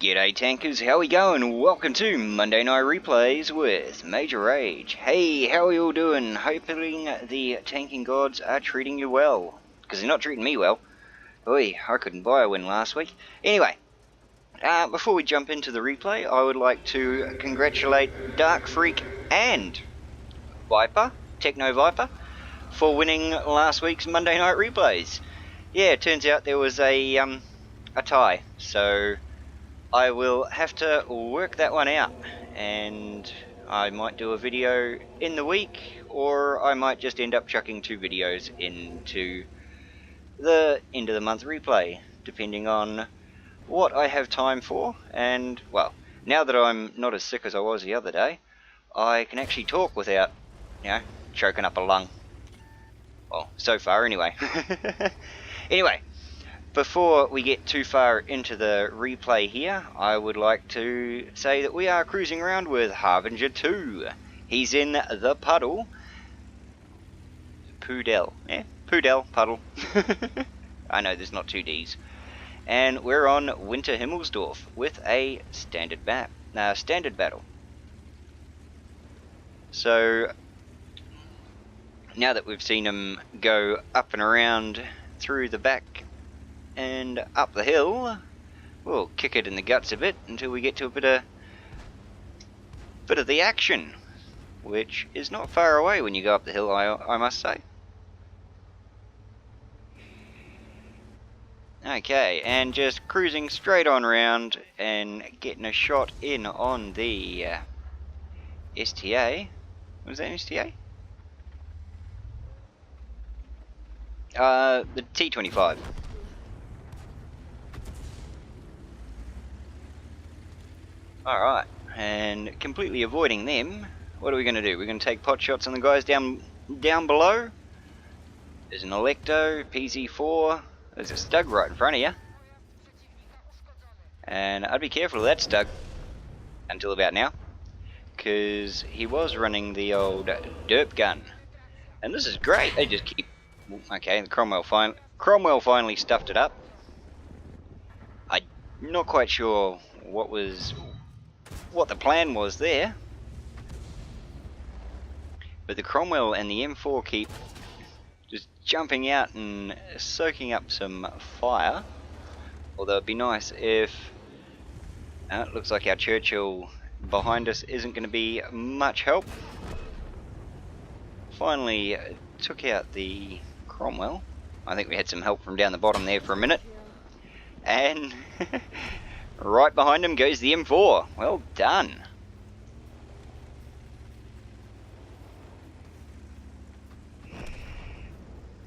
G'day tankers, how we going? Welcome to Monday Night Replays with Major Rage. Hey, how are you all doing? Hoping the tanking gods are treating you well. Because they're not treating me well. Oi, I couldn't buy a win last week. Anyway, before we jump into the replay, I would like to congratulate Dark Freak and Viper, Techno Viper, for winning last week's Monday Night Replays. Yeah, it turns out there was a tie, so I will have to work that one out, and I might do a video in the week, or I might just end up chucking 2 videos into the end of the month replay, depending on what I have time for. And, well, now that I'm not as sick as I was the other day, I can actually talk without, choking up a lung. Well, so far anyway. Anyway, before we get too far into the replay here, I would like to say that we are cruising around with Harbinger 2. He's in the puddle. Poodle. Yeah, Poodle, puddle. I know there's not 2 Ds. And we're on Winter Himmelsdorf with a standard battle. So, now that we've seen him go up and around through the back and up the hill, we'll kick it in the guts a bit until we get to a bit of the action, which is not far away when you go up the hill, I must say. Okay, and just cruising straight on round and getting a shot in on the STA. Was that an STA? The T-25. Alright, and completely avoiding them, what are we going to do? We're going to take pot shots on the guys down below. There's an Electo, PZ4, there's a Stug right in front of you. And I'd be careful of that Stug, until about now, because he was running the old derp gun. And this is great, they just keep... Okay, the Cromwell finally stuffed it up. I'm not quite sure what the plan was there, but the Cromwell and the M4 keep just jumping out and soaking up some fire. Although it'd be nice if it looks like our Churchill behind us isn't going to be much help. Finally took out the Cromwell. I think we had some help from down the bottom there for a minute, and right behind him goes the M4. Well done.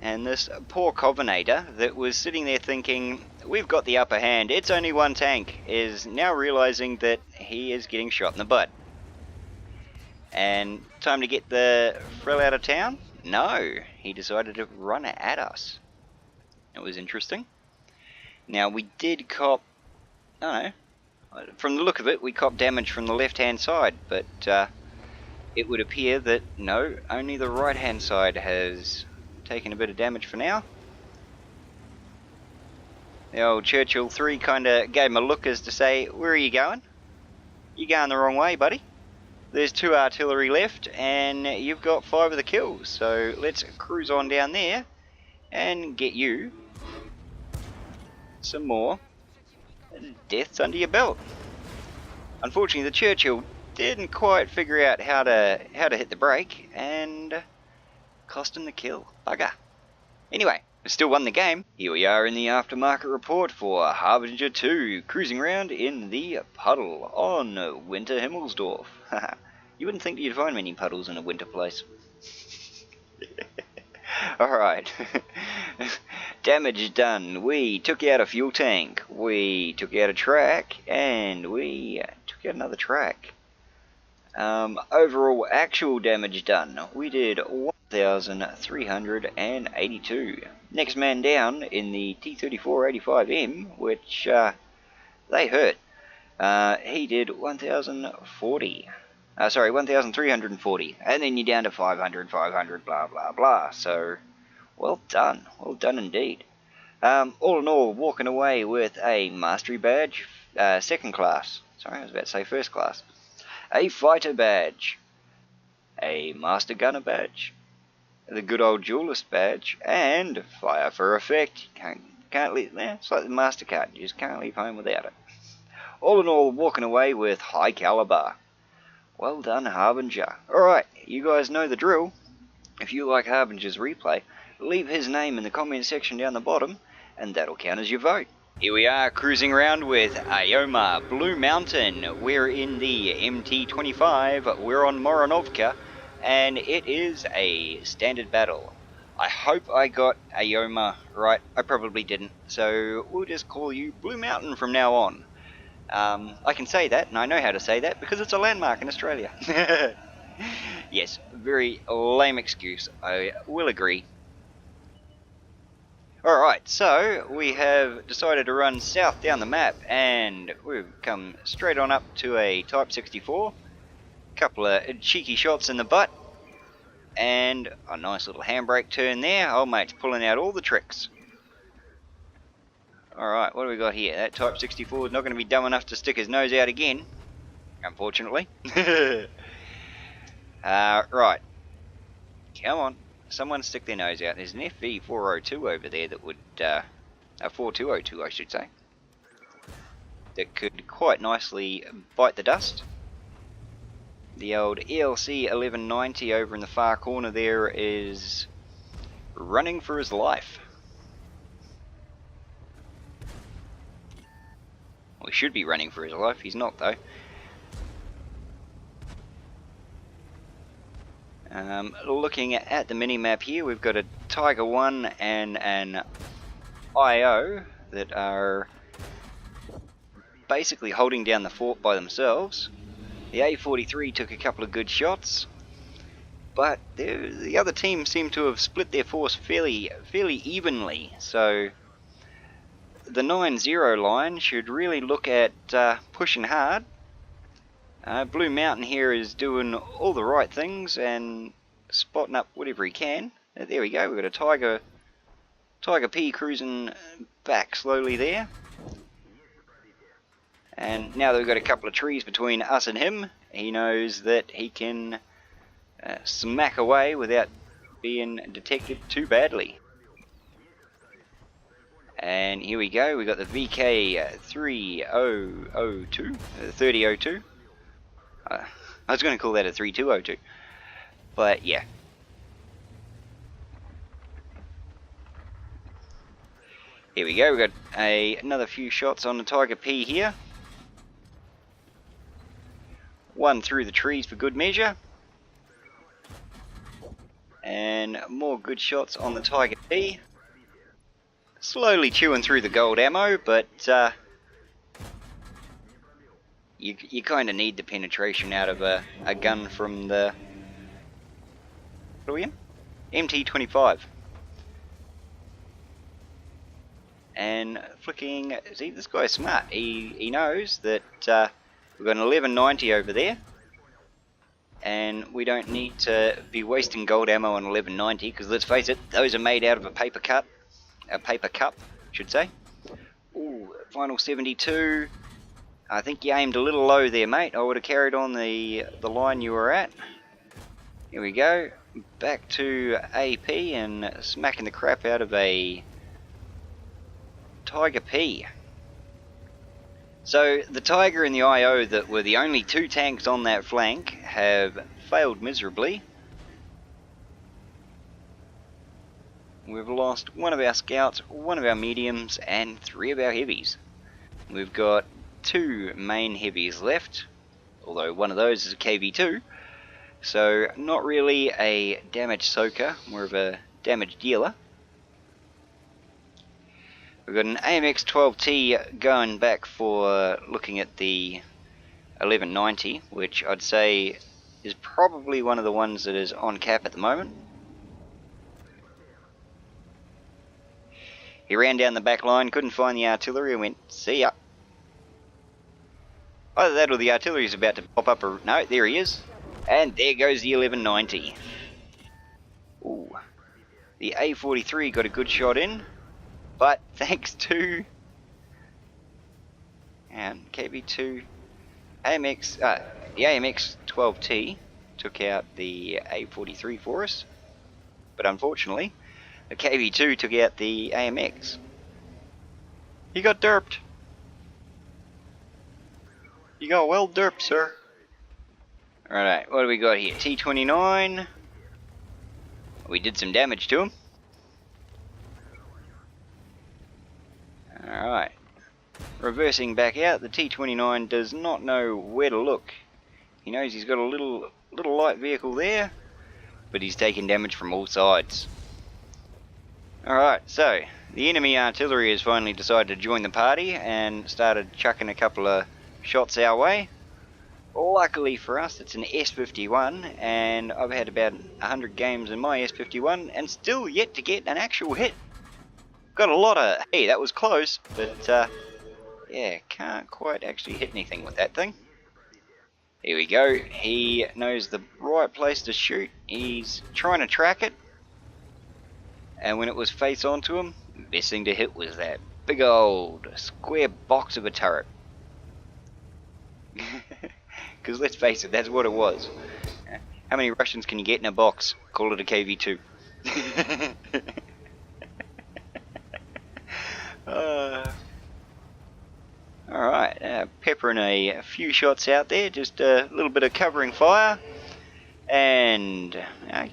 And this poor Covenator that was sitting there thinking, we've got the upper hand, it's only one tank, is now realizing that he is getting shot in the butt. And time to get the frill out of town? No, he decided to run at us. It was interesting. Now we did cop, I don't know, from the look of it, we copped damage from the left-hand side, but it would appear that no, only the right-hand side has taken a bit of damage for now. The old Churchill 3 kind of gave him a look as to say, where are you going? You're going the wrong way, buddy. There's 2 artillery left, and you've got 5 of the kills, so let's cruise on down there and get you some more deaths under your belt. Unfortunately, the Churchill didn't quite figure out how to hit the brake, and cost him the kill. Bugger. Anyway, we still won the game. Here we are in the aftermarket report for Harbinger 2, cruising around in the puddle on Winter Himmelsdorf. You wouldn't think you'd find many puddles in a winter place. Alright. Damage done. We took out a fuel tank. We took out a track. And we took out another track. Overall actual damage done. We did 1,382. Next man down in the T-34-85M, which they hurt. He did 1,040. 1,340, and then you're down to 500, blah blah blah. So, well done indeed. All in all, walking away with a mastery badge second class. Sorry, I was about to say first class. A fighter badge, a master gunner badge, the good old duelist badge, and fire for effect. Can't leave. It's like the MasterCard. You just can't leave home without it. All in all, walking away with high caliber. Well done, Harbinger. Alright, you guys know the drill. If you like Harbinger's replay, leave his name in the comment section down the bottom, and that'll count as your vote. Here we are, cruising around with Ioma, Blue Mountain. We're in the MT-25, we're on Moronovka, and it is a standard battle. I hope I got Ioma right. I probably didn't, so we'll just call you Blue Mountain from now on. I can say that, and I know how to say that, because it's a landmark in Australia. Yes, very lame excuse, I will agree. Alright, so we have decided to run south down the map, and we've come straight on up to a Type 64. Couple of cheeky shots in the butt, and a nice little handbrake turn there. Old mate's pulling out all the tricks. Alright, what do we got here? That Type 64 is not going to be dumb enough to stick his nose out again, unfortunately. Right. Come on. Someone stick their nose out. There's an FV402 over there that would, a 4202 I should say, that could quite nicely bite the dust. The old ELC 1190 over in the far corner there is running for his life. Well, he should be running for his life, he's not though. Looking at the mini-map here, we've got a Tiger 1 and an IO that are basically holding down the fort by themselves. The A43 took a couple of good shots, but the other team seem to have split their force fairly evenly, so the 9-0 line should really look at pushing hard. Blue Mountain here is doing all the right things and spotting up whatever he can. There we go, we've got a Tiger P cruising back slowly there. And now that we've got a couple of trees between us and him, he knows that he can smack away without being detected too badly. And here we go, we've got the VK 3002. I was going to call that a 3202, but yeah. Here we go, we've got another few shots on the Tiger P here. One through the trees for good measure. And more good shots on the Tiger P. Slowly chewing through the gold ammo, but you kind of need the penetration out of a gun from the, what are we in? MT-25. And flicking, see, this guy's smart. He knows that we've got an 1190 over there, and we don't need to be wasting gold ammo on 1190, because let's face it, those are made out of a paper cup, should say. Ooh, final 72. I think you aimed a little low there, mate. I would have carried on the line you were at. Here we go, back to AP and smacking the crap out of a Tiger P. So the Tiger and the IO that were the only two tanks on that flank have failed miserably. We've lost one of our scouts, one of our mediums, and 3 of our heavies. We've got 2 main heavies left, although one of those is a KV2, so not really a damage soaker, more of a damage dealer. We've got an AMX-12T going back for looking at the 1190, which I'd say is probably one of the ones that is on cap at the moment. He ran down the back line, couldn't find the artillery, and went, see ya. Either that or the artillery's about to pop up. No, there he is. And there goes the 1190. Ooh. The A43 got a good shot in, but thanks to... And KB2 AMX, the AMX 12T took out the A43 for us, but unfortunately, the KB2 took out the AMX. He got derped. You got well derped, sir. Alright, what do we got here? T29. We did some damage to him. Alright. Reversing back out, the T29 does not know where to look. He knows he's got a little light vehicle there, but he's taking damage from all sides. Alright, so the enemy artillery has finally decided to join the party and started chucking a couple of shots our way. Luckily for us, it's an S51, and I've had about 100 games in my S51 and still yet to get an actual hit. Got a lot of, hey, that was close, but yeah, can't quite actually hit anything with that thing. Here we go, he knows the right place to shoot, he's trying to track it, and when it was face onto him, the best thing to hit was that big old square box of a turret. Because let's face it, that's what it was. How many Russians can you get in a box? Call it a KV2. Alright, peppering a few shots out there, just a little bit of covering fire. And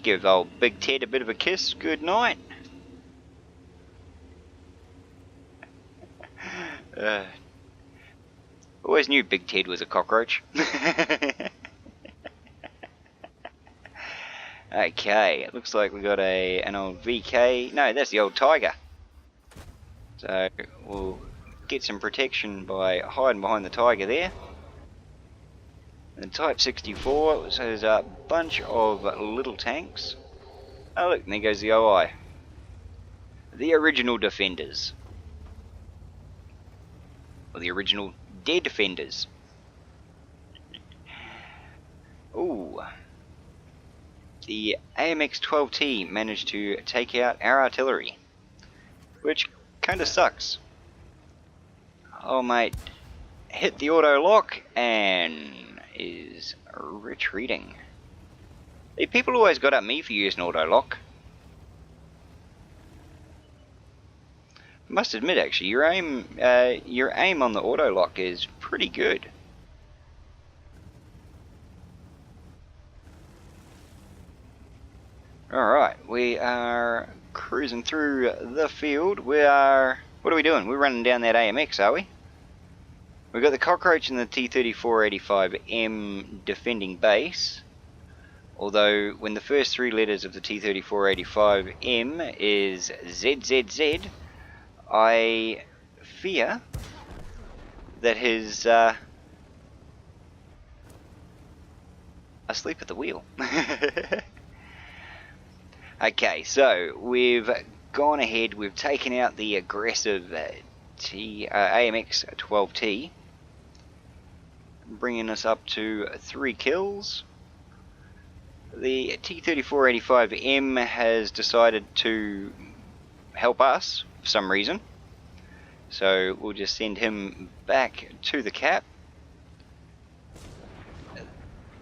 give old Big Ted a bit of a kiss, good night. Always knew Big Ted was a cockroach. Okay, it looks like we got an old VK. No, that's the old Tiger. So we'll get some protection by hiding behind the Tiger there. And Type 64, so there's a bunch of little tanks. Oh look, and there goes the OI. The original defenders. Or the original dead defenders. Ooh. The AMX-12T managed to take out our artillery, which kinda sucks. Oh mate, hit the auto lock and is retreating. Hey, people always got at me for using auto lock. I must admit actually, your aim on the auto lock is pretty good. Alright, we are cruising through the field. What are we doing? We're running down that AMX, are we? We've got the Cockroach and the T-3485M defending base. Although, when the first three letters of the T-3485M is ZZZ, I fear that he's asleep at the wheel. Okay, so we've gone ahead, we've taken out the aggressive AMX 12T, bringing us up to 3 kills. The T-3485M has decided to help us for some reason, so we'll just send him back to the cap.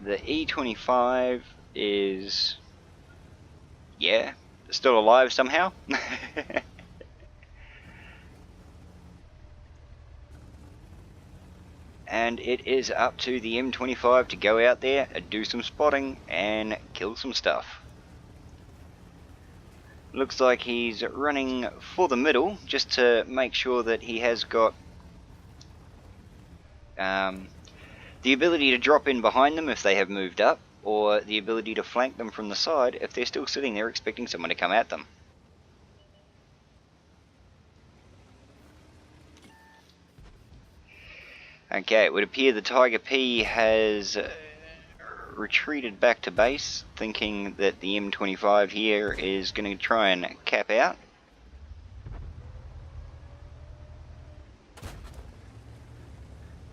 The E25 is, yeah, still alive somehow. And it is up to the M25 to go out there, do some spotting, and kill some stuff. Looks like he's running for the middle, just to make sure that he has got the ability to drop in behind them if they have moved up, or the ability to flank them from the side if they're still sitting there expecting someone to come at them. Okay, it would appear the Tiger P has retreated back to base, thinking that the M25 here is going to try and cap out.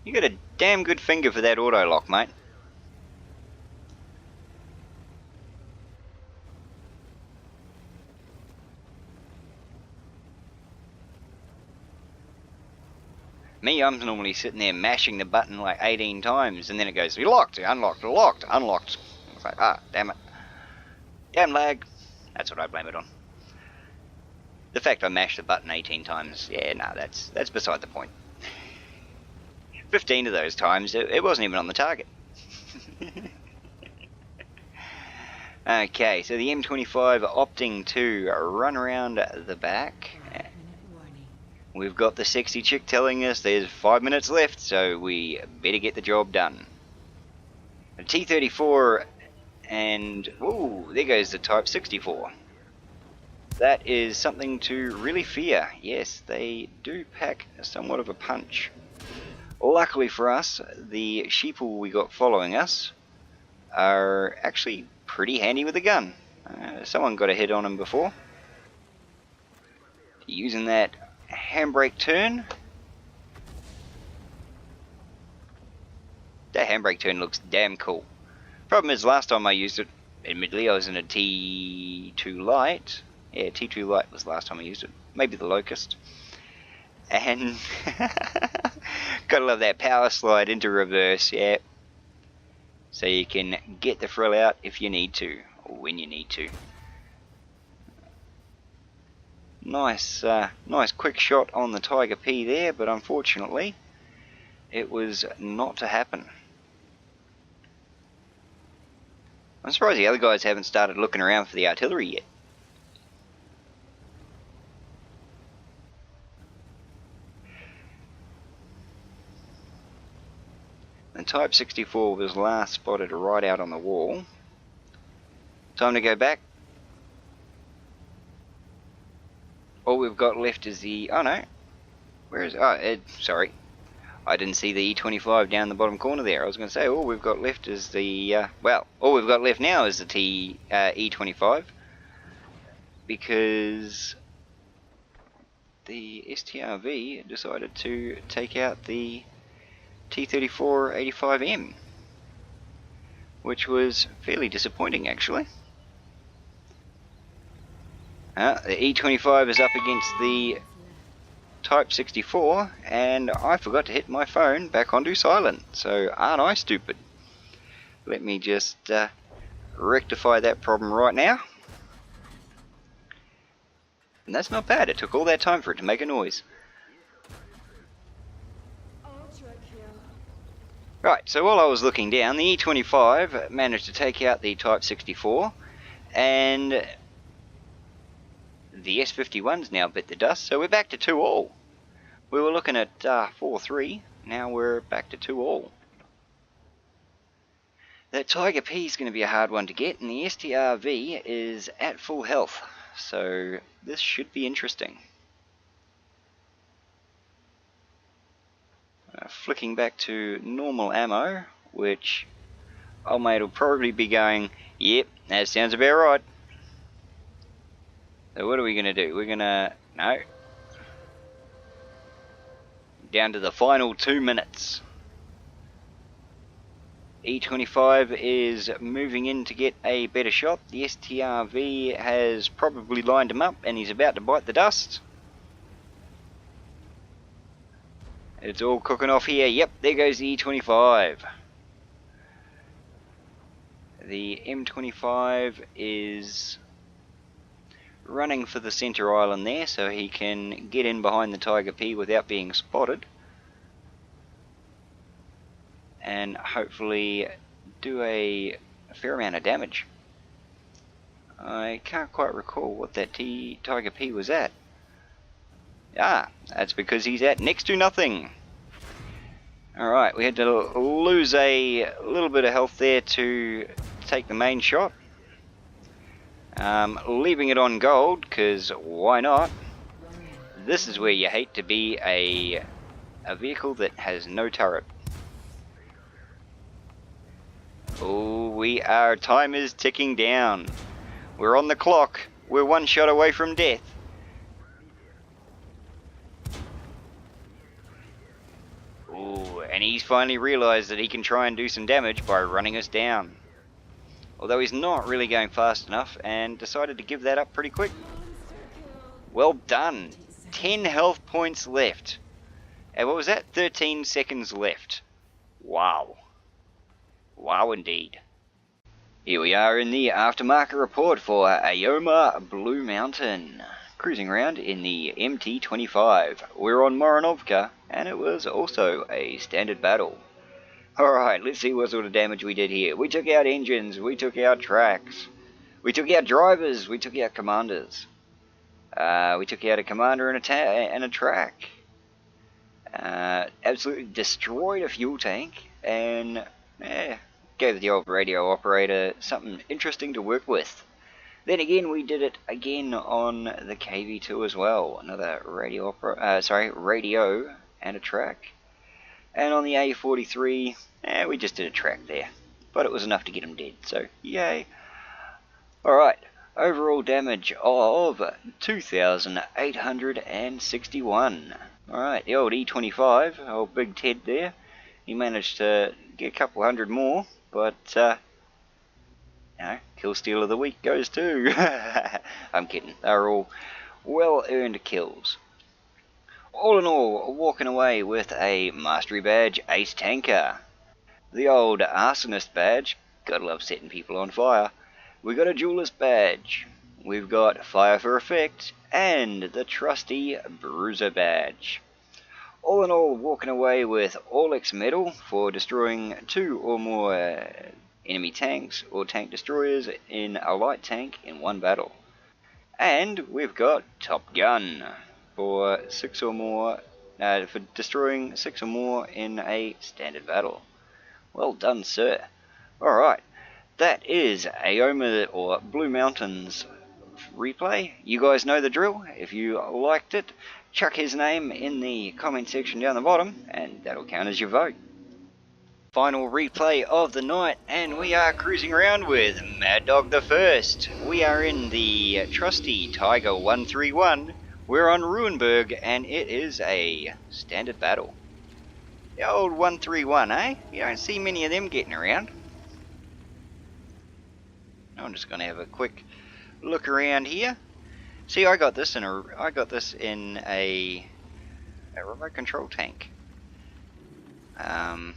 You got a damn good finger for that auto lock, mate. me, I'm normally sitting there mashing the button like 18 times, and then it goes, locked, unlocked, locked, unlocked. It's like, ah, damn it. Damn lag. That's what I blame it on. The fact I mashed the button 18 times, yeah, no, that's beside the point. 15 of those times, it wasn't even on the target. Okay, so the M25 opting to run around the back. We've got the sexy chick telling us there's 5 minutes left, so we better get the job done. A T-34 and... ooh, there goes the Type 64. That is something to really fear. Yes, they do pack somewhat of a punch. Luckily for us, the sheeple we got following us are actually pretty handy with a gun. Someone got a hit on them before. Using that handbrake turn. That handbrake turn looks damn cool. Problem is, last time I used it, admittedly, I was in a T2 Light. Yeah, T2 Light was the last time I used it. Maybe the Locust. And gotta love that power slide into reverse, yeah. So you can get the frill out if you need to, or when you need to. Nice, nice quick shot on the Tiger P there, but unfortunately, it was not to happen. I'm surprised the other guys haven't started looking around for the artillery yet. The Type 64 was last spotted right out on the wall. Time to go back. All we've got left is the... oh no. Where is... oh, sorry. I didn't see the E25 down the bottom corner there. I was going to say, all we've got left is the... well, all we've got left now is the E25. Because the STRV decided to take out the T-34-85M, which was fairly disappointing actually. The E-25 is up against the Type 64, and I forgot to hit my phone back onto silent, so aren't I stupid? Let me just rectify that problem right now. And that's not bad, it took all that time for it to make a noise. Right, so while I was looking down, the E-25 managed to take out the Type 64, and the S-51's now bit the dust, so we're back to 2-all. We were looking at 4-3, now we're back to 2-all. That Tiger P is going to be a hard one to get, and the STRV is at full health, so this should be interesting. Flicking back to normal ammo, which old mate will probably be going, yep, that sounds about right. So what are we going to do? We're going to... no. Down to the final 2 minutes. E25 is moving in to get a better shot. The STRV has probably lined him up and he's about to bite the dust. It's all cooking off here. Yep, there goes the E25. The M25 is running for the center island there so he can get in behind the Tiger P without being spotted. And hopefully do a fair amount of damage. I can't quite recall what that Tiger P was at. Ah, that's because he's at next to nothing. Alright, we had to lose a little bit of health there to take the main shot. Leaving it on gold, because why not? This is where you hate to be a vehicle that has no turret. Oh, time is ticking down. We're on the clock. We're one shot away from death. Ooh, and he's finally realised that he can try and do some damage by running us down. Although he's not really going fast enough and decided to give that up pretty quick. Well done. 10 health points left. And what was that? 13 seconds left. Wow. Wow indeed. Here we are in the aftermarket report for Ioma Blue Mountain. Cruising around in the MT-25. We're on Moronovka, and it was also a standard battle. Alright, let's see what sort of damage we did here. We took out engines, we took out tracks, we took out drivers, we took out commanders. We took out a commander and a track. Absolutely destroyed a fuel tank, and gave the old radio operator something interesting to work with. Then again, we did it again on the KV2 as well. Another radio and a track. And on the A43, we just did a track there, but it was enough to get him dead. So yay! All right. Overall damage of 2,861. Alright, the old E25, old Big Ted there, he managed to get a couple hundred more, but, kill steal of the week goes to. I'm kidding, they're all well-earned kills. All in all, walking away with a Mastery Badge Ace Tanker. The old Arsonist Badge, gotta love setting people on fire. We got a Duelist Badge, we've got Fire for Effect, and the trusty Bruiser Badge. All in all, walking away with All X Medal for destroying 2 or more enemy tanks or tank destroyers in a light tank in one battle. And we've got Top Gun for 6 or more, for destroying 6 or more in a standard battle. Well done, sir. Alright. That is Ioma or Blue Mountains replay. You guys know the drill. If you liked it, chuck his name in the comment section down the bottom, and that'll count as your vote. Final replay of the night, and we are cruising around with Mad Dog the First. We are in the trusty Tiger 131. We're on Ruinberg, and it is a standard battle. The old 131, eh? You don't see many of them getting around. I'm just going to have a quick look around here. See, I got this in a remote control tank. I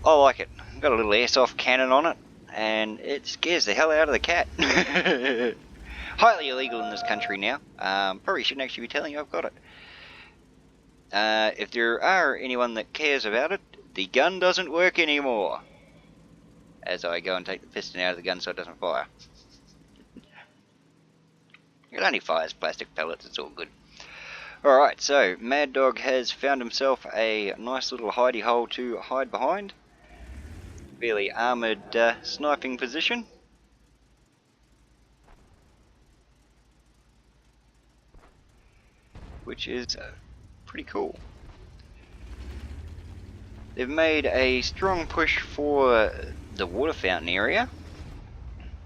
like it. Got a little airsoft cannon on it, and it scares the hell out of the cat. Highly illegal in this country now. Probably shouldn't actually be telling you I've got it. If there are anyone that cares about it, the gun doesn't work anymore. As I go and take the piston out of the gun so it doesn't fire. It only fires plastic pellets, it's all good. Alright, so Mad Dog has found himself a nice little hidey hole to hide behind. Fairly armoured sniping position. Which is pretty cool. They've made a strong push for the water fountain area,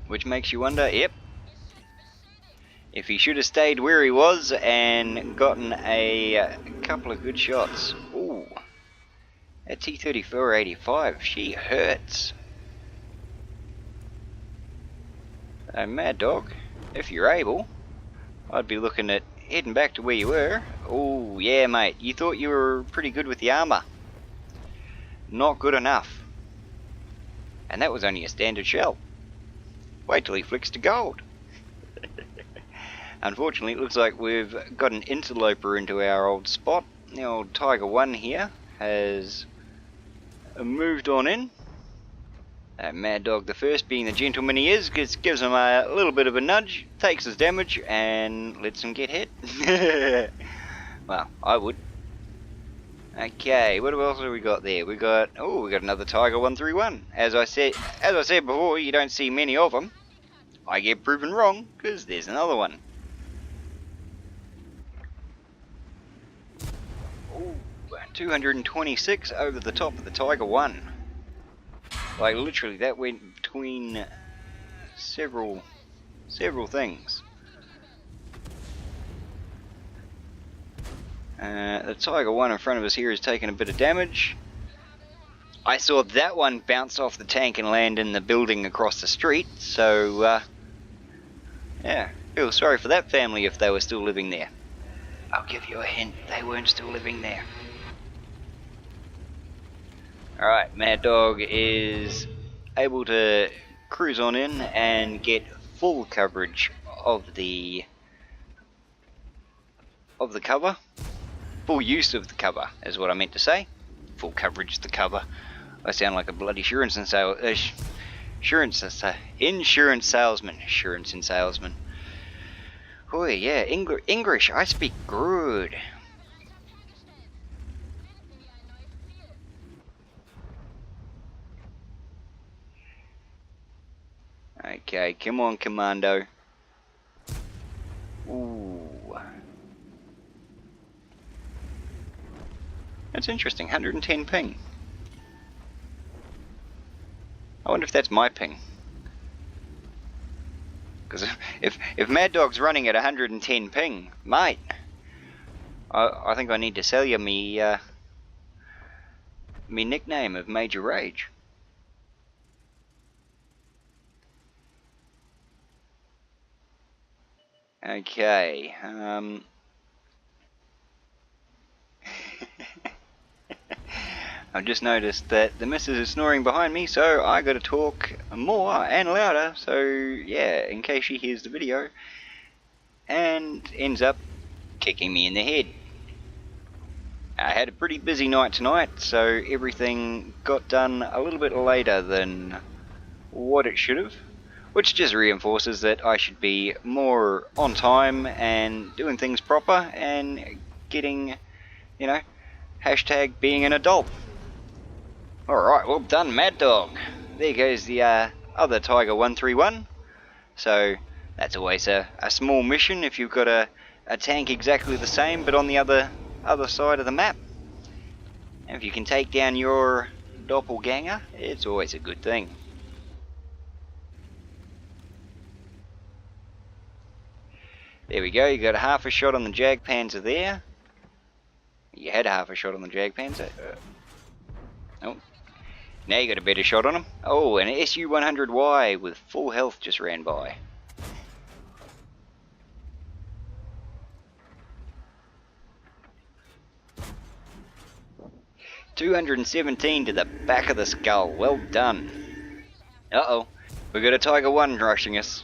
which makes you wonder, yep, if he should have stayed where he was and gotten a couple of good shots. Ooh, that T-34-85, she hurts. So Mad Dog, if you're able, I'd be looking at heading back to where you were. Oh yeah, mate, you thought you were pretty good with the armour. Not good enough. And that was only a standard shell. Wait till he flicks to gold. Unfortunately, it looks like we've got an interloper into our old spot. The old Tiger 1 here has moved on in. Mad Dog the First, being the gentleman he is, gives him a little bit of a nudge, takes his damage, and lets him get hit. Well, I would. Okay, what else have we got there? We got another Tiger 131. As I said before, you don't see many of them. I get proven wrong because there's another one. Ooh, 226 over the top of the Tiger 1. Like literally, that went between several things. The Tiger 1 in front of us here is taking a bit of damage. I saw that one bounce off the tank and land in the building across the street, so yeah, feel sorry for that family if they were still living there. I'll give you a hint, they weren't still living there. Alright, Mad Dog is able to cruise on in and get full coverage of the cover. Full use of the cover is what I meant to say. Full coverage of the cover. I sound like a bloody insurance salesman. Oh yeah, English, I speak good. Okay, come on, Commando. Ooh. That's interesting, 110 ping. I wonder if that's my ping. Because if Mad Dog's running at 110 ping, mate, I think I need to sell you me nickname of Major Rage. Okay, I've just noticed that the missus is snoring behind me, so I gotta talk more and louder, so yeah, in case she hears the video and ends up kicking me in the head. I had a pretty busy night tonight, so everything got done a little bit later than what it should have, which just reinforces that I should be more on time and doing things proper and getting, you know, hashtag being an adult. Alright, well done, Mad Dog. There goes the other Tiger 131. So that's always a small mission if you've got a tank exactly the same but on the other side of the map. And if you can take down your doppelganger, it's always a good thing. There we go, you got half a shot on the Jagpanzer there. You had half a shot on the Jagpanzer. Oh, now you got a better shot on him. Oh, an SU-100Y with full health just ran by. $217 to the back of the skull. Well done. Uh-oh. We got a Tiger 1 rushing us.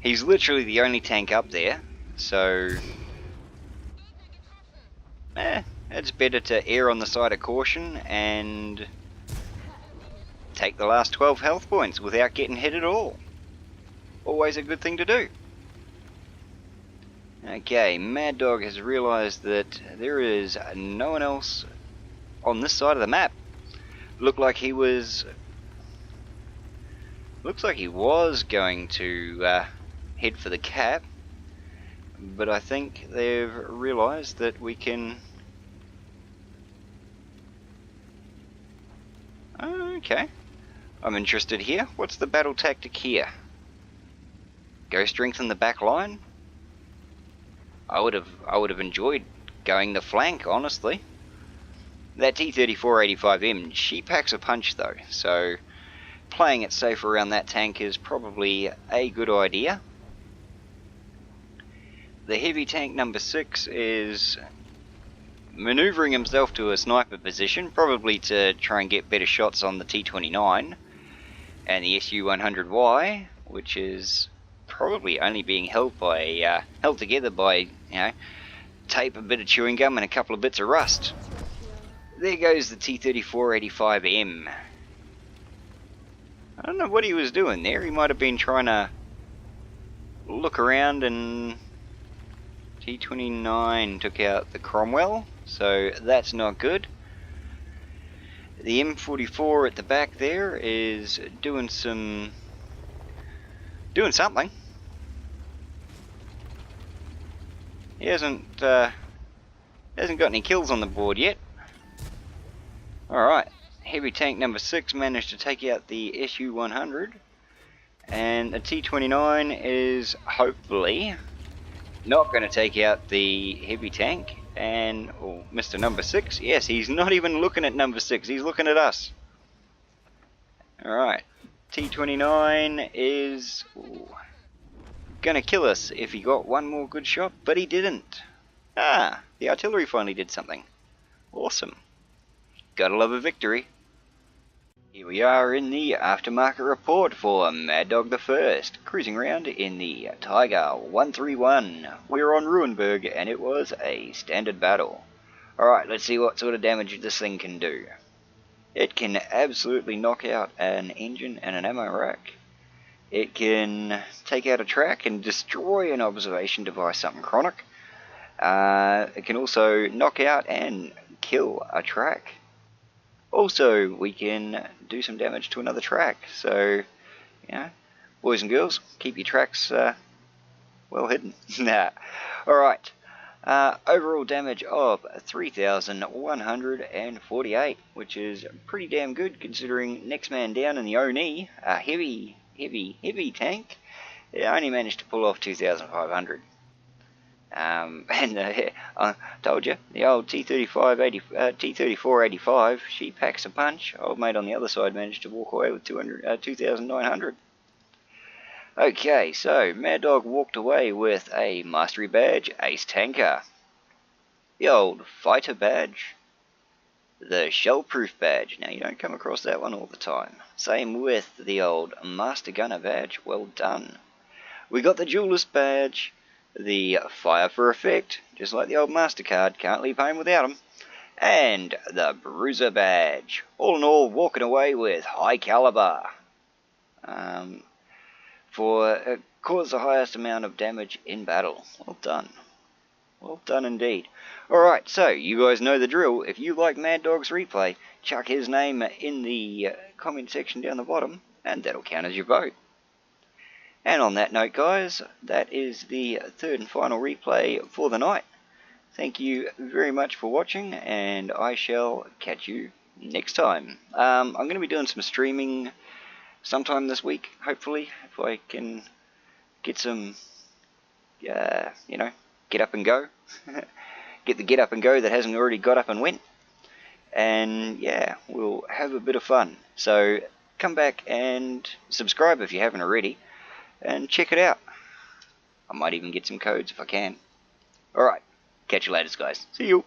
He's literally the only tank up there, so it's better to err on the side of caution and take the last 12 health points without getting hit at all. Always a good thing to do. Okay, Mad Dog has realised that there is no one else on this side of the map. Looks like he was going to head for the cap, but I think they've realised that we can. Okay, I'm interested here. What's the battle tactic here? Go strengthen the back line? I would have enjoyed going the flank, honestly. That T-34-85M, she packs a punch though, so playing it safe around that tank is probably a good idea. The heavy tank number 6 is manoeuvring himself to a sniper position, probably to try and get better shots on the T-29, and the SU-100Y, which is probably only being held together by, tape, a bit of chewing gum, and a couple of bits of rust. There goes the T-34-85M. I don't know what he was doing there. He might have been trying to look around, and T-29 took out the Cromwell, so that's not good. The M44 at the back there is doing something. He hasn't got any kills on the board yet. Alright, heavy tank number 6 managed to take out the SU-100, and the T-29 is hopefully not going to take out the heavy tank, and Mr. Number 6, yes, he's not even looking at number 6, he's looking at us. Alright, T-29 is going to kill us if he got one more good shot, but he didn't. Ah, the artillery finally did something. Awesome. Gotta love a victory. Here we are in the aftermarket report for Mad Dog the First, cruising around in the Tiger 131. We were on Ruinberg and it was a standard battle. Alright, let's see what sort of damage this thing can do. It can absolutely knock out an engine and an ammo rack. It can take out a track and destroy an observation device, something chronic. It can also knock out and kill a track. Also, we can do some damage to another track. So, boys and girls, keep your tracks well hidden. Alright. Overall damage of 3,148, which is pretty damn good considering next man down in the Oni, a heavy tank, only managed to pull off 2,500. And I told you, the old T3485, she packs a punch. Old mate on the other side managed to walk away with 2,900. Okay, so Mad Dog walked away with a Mastery Badge, Ace Tanker, the old Fighter Badge, the Shell-Proof Badge. Now, you don't come across that one all the time. Same with the old Master Gunner Badge, well done. We got the Duelist Badge, the Fire for Effect, just like the old MasterCard, can't leave home without them, and the Bruiser Badge. All in all, walking away with High Caliber. For cause the highest amount of damage in battle. Well done. Well done indeed. Alright, so you guys know the drill. If you like Mad Dog's replay, chuck his name in the comment section down the bottom, and that'll count as your vote. And on that note, guys, that is the third and final replay for the night. Thank you very much for watching, and I shall catch you next time. I'm going to be doing some streaming sometime this week, hopefully, if I can get some, get up and go. Get the get up and go that hasn't already got up and went. And yeah, we'll have a bit of fun. So come back and subscribe if you haven't already, and check it out. I might even get some codes if I can. Alright, catch you later, guys. See you.